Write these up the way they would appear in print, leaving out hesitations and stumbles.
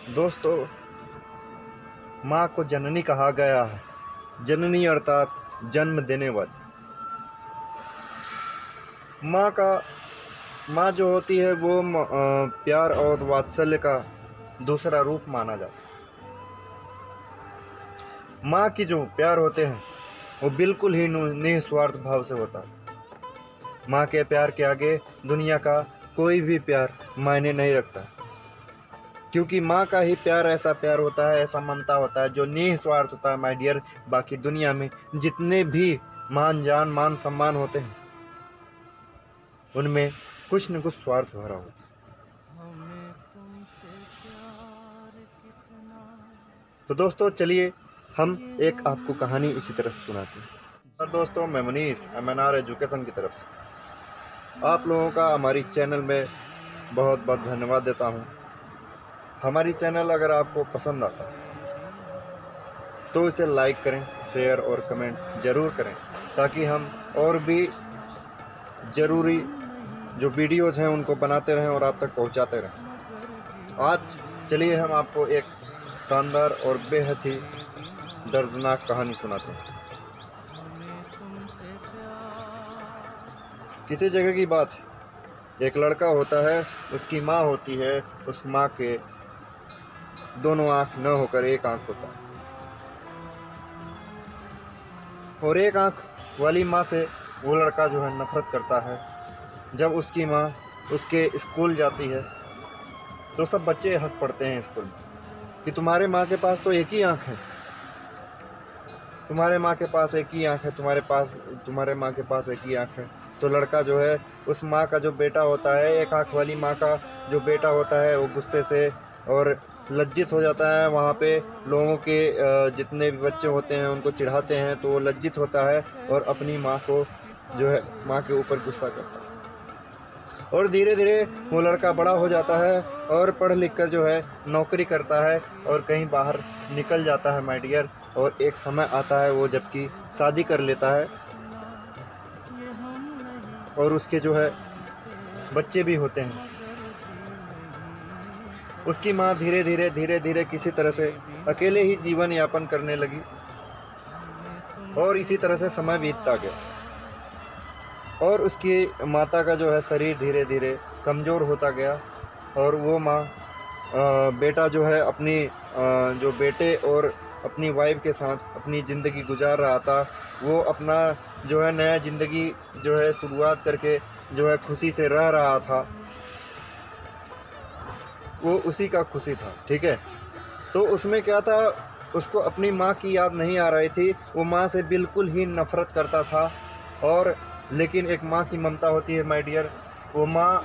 दोस्तों, माँ को जननी कहा गया है। जननी अर्थात जन्म देने वाली। माँ जो होती है वो प्यार और वात्सल्य का दूसरा रूप माना जाता है। माँ की जो प्यार होते हैं वो बिल्कुल ही निस्वार्थ भाव से होता है। माँ के प्यार के आगे दुनिया का कोई भी प्यार मायने नहीं रखता, क्योंकि माँ का ही प्यार ऐसा प्यार होता है, ऐसा ममता होता है जो निस्वार्थ होता है। माय डियर, बाकी दुनिया में जितने भी मान सम्मान होते हैं उनमें कुछ न कुछ स्वार्थ भरा होता है। तो दोस्तों, चलिए हम एक आपको कहानी इसी तरह से सुनाते हैं। और दोस्तों, मैं मनीष MNR एजुकेशन की तरफ से आप लोगों का हमारी चैनल में बहुत बहुत धन्यवाद देता हूँ। हमारी चैनल अगर आपको पसंद आता है तो इसे लाइक करें, शेयर और कमेंट ज़रूर करें, ताकि हम और भी ज़रूरी जो वीडियोज़ हैं उनको बनाते रहें और आप तक पहुंचाते रहें। आज चलिए हम आपको एक शानदार और बेहद ही दर्दनाक कहानी सुनाते हैं। किसी जगह की बात है, एक लड़का होता है, उसकी माँ होती है। उस माँ के दोनों आँख न होकर एक आँख होता है, और एक आँख वाली माँ से वो लड़का जो है नफरत करता है। जब उसकी माँ उसके स्कूल जाती है तो सब बच्चे हंस पड़ते हैं स्कूल में कि तुम्हारे माँ के पास तो एक ही आँख है, तुम्हारे माँ के पास एक ही आँख है, तुम्हारे माँ के पास एक ही आँख है। तो लड़का जो है, उस माँ का जो बेटा होता है, एक आँख वाली माँ का जो बेटा होता है, वो गुस्से से और लज्जित हो जाता है। वहाँ पे लोगों के जितने भी बच्चे होते हैं उनको चिढ़ाते हैं, तो वो लज्जित होता है और अपनी माँ को जो है माँ के ऊपर गुस्सा करता है। और धीरे धीरे वो लड़का बड़ा हो जाता है और पढ़ लिख कर जो है नौकरी करता है और कहीं बाहर निकल जाता है माय डियर। और एक समय आता है वो जबकि शादी कर लेता है और उसके जो है बच्चे भी होते हैं। उसकी माँ धीरे धीरे किसी तरह से अकेले ही जीवन यापन करने लगी और इसी तरह से समय बीतता गया और उसकी माता का जो है शरीर धीरे धीरे कमज़ोर होता गया। और वो माँ बेटा जो है अपनी जो बेटे और अपनी वाइफ के साथ अपनी ज़िंदगी गुजार रहा था, वो अपना जो है नया ज़िंदगी जो है शुरुआत करके जो है खुशी से रह रहा था, वो उसी का खुशी था। ठीक है, तो उसमें क्या था, उसको अपनी माँ की याद नहीं आ रही थी। वो माँ से बिल्कुल ही नफ़रत करता था। और लेकिन एक माँ की ममता होती है माय डियर। वो माँ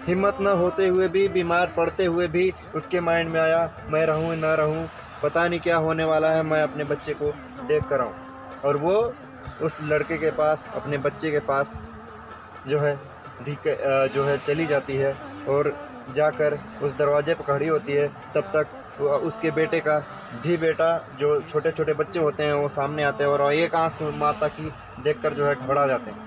हिम्मत न होते हुए भी, बीमार पड़ते हुए भी उसके माइंड में आया, मैं रहूँ न रहूँ, पता नहीं क्या होने वाला है, मैं अपने बच्चे को देख कर आऊँ। और वो उस लड़के के पास, अपने बच्चे के पास जो है चली जाती है और जाकर उस दरवाजे पर खड़ी होती है। तब तक उसके बेटे का भी बेटा, जो छोटे छोटे बच्चे होते हैं, वो सामने आते हैं और एक आँख माता की देखकर जो है घबरा जाते हैं,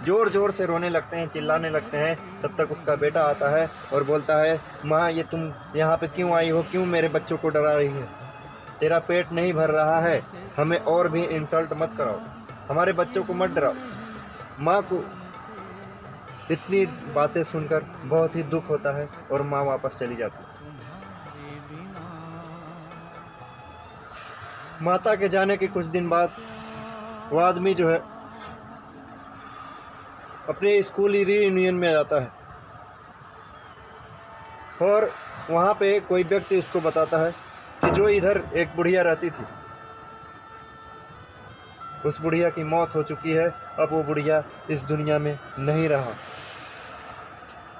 ज़ोर ज़ोर से रोने लगते हैं, चिल्लाने लगते हैं। तब तक उसका बेटा आता है और बोलता है, माँ ये तुम यहाँ पे क्यों आई हो, क्यों मेरे बच्चों को डरा रही है, तेरा पेट नहीं भर रहा है, हमें और भी इंसल्ट मत कराओ, हमारे बच्चों को मत डराओ। माँ को इतनी बातें सुनकर बहुत ही दुख होता है और माँ वापस चली जाती है। माता के जाने के कुछ दिन बाद वो आदमी जो है अपने स्कूल रीयूनियन में आ जाता है और वहाँ पे कोई व्यक्ति उसको बताता है कि जो इधर एक बुढ़िया रहती थी, उस बुढ़िया की मौत हो चुकी है, अब वो बुढ़िया इस दुनिया में नहीं रहा,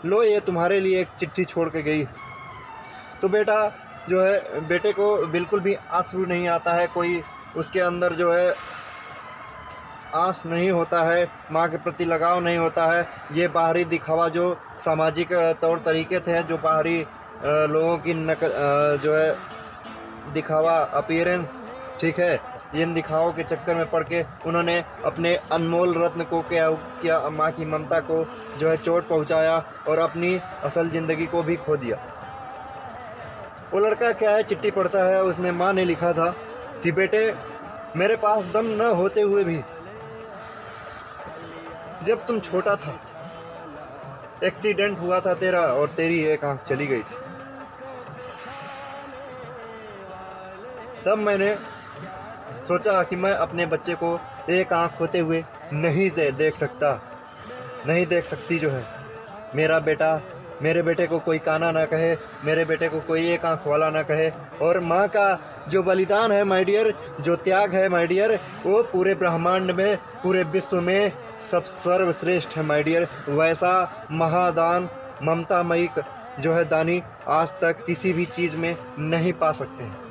लो ये तुम्हारे लिए एक चिट्ठी छोड़ के गई। तो बेटा जो है, बेटे को बिल्कुल भी आंसू नहीं आता है, कोई उसके अंदर जो है आस नहीं होता है, माँ के प्रति लगाव नहीं होता है। ये बाहरी दिखावा, जो सामाजिक तौर तरीके थे, जो बाहरी लोगों की जो है दिखावा, अपीयरेंस, ठीक है, इन दिखावों के चक्कर में पड़ के उन्होंने अपने अनमोल रत्न को क्या माँ की ममता को जो है चोट पहुँचाया और अपनी असल ज़िंदगी को भी खो दिया। वो लड़का क्या है, चिट्ठी पढ़ता है, उसमें माँ ने लिखा था कि बेटे मेरे पास दम न होते हुए भी जब तुम छोटा था एक्सीडेंट हुआ था तेरा और तेरी एक आंख चली गई थी। तब मैंने सोचा कि मैं अपने बच्चे को एक आंख होते हुए नहीं देख सकती जो है। मेरे बेटे को कोई काना ना कहे, मेरे बेटे को कोई एक आंख वाला ना कहे। और माँ का जो बलिदान है माय डियर, जो त्याग है माय डियर, वो पूरे ब्रह्मांड में, पूरे विश्व में सब सर्वश्रेष्ठ है माय डियर। वैसा महादान ममतामयी जो है दानी आज तक किसी भी चीज़ में नहीं पा सकते हैं।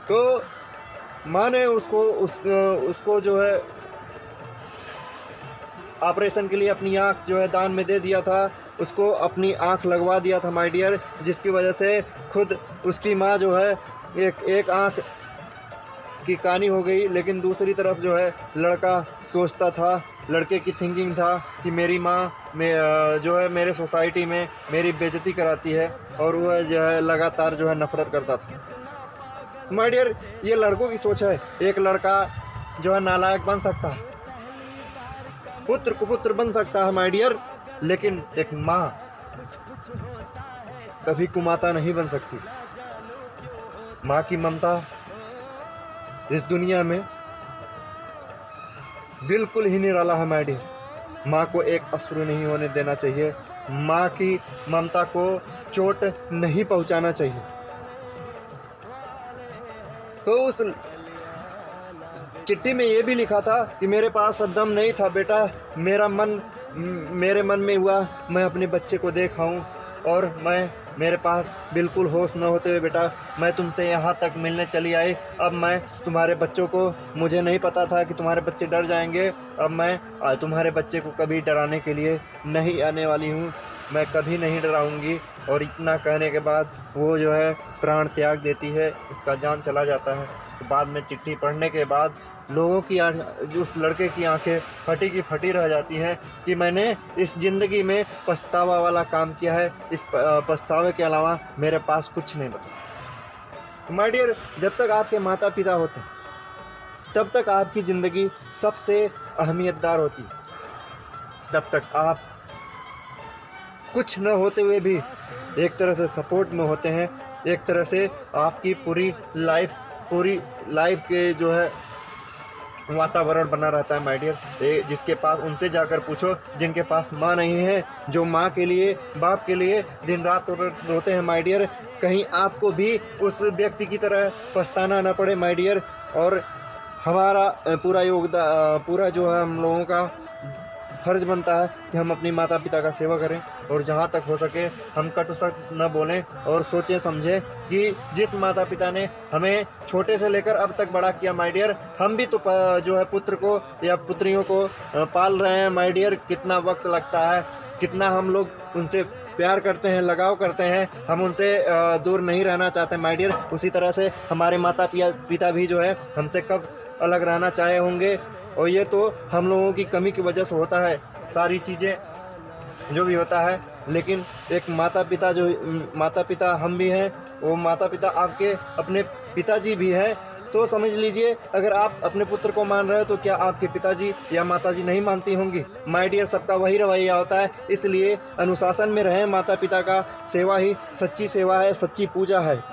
तो माँ ने उसको जो है ऑपरेशन के लिए अपनी आँख जो है दान में दे दिया था, उसको अपनी आँख लगवा दिया था माय डियर, जिसकी वजह से खुद उसकी माँ जो है एक आँख की कानी हो गई। लेकिन दूसरी तरफ जो है लड़का सोचता था, लड़के की थिंकिंग था कि मेरी माँ जो है मेरे सोसाइटी में मेरी बेइज्जती कराती है, और वह जो है लगातार जो है नफरत करता था। माय डियर, ये लड़कों की सोच है। एक लड़का जो है नालायक बन सकता है, पुत्र कुपुत्र बन सकता है माय डियर, लेकिन एक माँ कभी कुमाता नहीं बन सकती। माँ की ममता इस दुनिया में बिल्कुल ही निराला है माय डियर। माँ को एक अश्रु नहीं होने देना चाहिए, माँ की ममता को चोट नहीं पहुंचाना चाहिए। तो उस चिट्ठी में ये भी लिखा था कि मेरे पास दम नहीं था बेटा, मेरे मन में हुआ मैं अपने बच्चे को देखाऊं, और मेरे पास बिल्कुल होश न होते हुए बेटा मैं तुमसे यहाँ तक मिलने चली आई। अब मैं तुम्हारे बच्चों को, मुझे नहीं पता था कि तुम्हारे बच्चे डर जाएंगे, अब मैं तुम्हारे बच्चे को कभी डराने के लिए नहीं आने वाली हूँ, मैं कभी नहीं डराऊंगी। और इतना कहने के बाद वो जो है प्राण त्याग देती है, उसका जान चला जाता है। तो बाद में चिट्ठी पढ़ने के बाद लोगों की जो उस लड़के की आंखें फटी की फटी रह जाती हैं कि मैंने इस ज़िंदगी में पछतावा वाला काम किया है, इस पछतावे के अलावा मेरे पास कुछ नहीं बचा। माय डियर, जब तक आपके माता पिता होते हैं तब तक आपकी ज़िंदगी सबसे अहमियतदार होती है। तब तक आप कुछ न होते हुए भी एक तरह से सपोर्ट में होते हैं, एक तरह से आपकी पूरी लाइफ के जो है वातावरण बना रहता है माय डियर। जिसके पास, उनसे जाकर पूछो जिनके पास माँ नहीं है, जो माँ के लिए, बाप के लिए दिन रात रोते हैं माय डियर। कहीं आपको भी उस व्यक्ति की तरह पछताना न पड़े माय डियर। और हमारा पूरा जो है हम लोगों का फर्ज बनता है कि हम अपनी माता पिता का सेवा करें, और जहाँ तक हो सके हम कटु शब्द न बोलें, और सोचें समझें कि जिस माता पिता ने हमें छोटे से लेकर अब तक बड़ा किया माय डियर, हम भी तो जो है पुत्र को या पुत्रियों को पाल रहे हैं माय डियर। कितना वक्त लगता है, कितना हम लोग उनसे प्यार करते हैं, लगाव करते हैं, हम उनसे दूर नहीं रहना चाहते माय डियर। उसी तरह से हमारे माता पिता भी जो है हमसे कब अलग रहना चाहे होंगे, और ये तो हम लोगों की कमी की वजह से होता है सारी चीज़ें जो भी होता है। लेकिन एक माता पिता हम भी हैं, वो माता पिता आपके अपने पिताजी भी हैं। तो समझ लीजिए, अगर आप अपने पुत्र को मान रहे हो तो क्या आपके पिताजी या माताजी नहीं मानती होंगी? माय डियर, सबका वही रवैया होता है, इसलिए अनुशासन में रहें। माता पिता का सेवा ही सच्ची सेवा है, सच्ची पूजा है।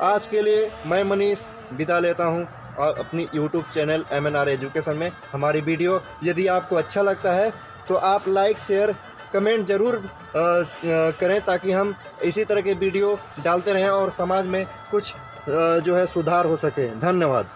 आज के लिए मैं मनीष विदा लेता हूँ, और अपनी YouTube चैनल MNR एजुकेशन में हमारी वीडियो यदि आपको अच्छा लगता है तो आप लाइक, शेयर, कमेंट ज़रूर करें, ताकि हम इसी तरह के वीडियो डालते रहें और समाज में कुछ जो है सुधार हो सके। धन्यवाद।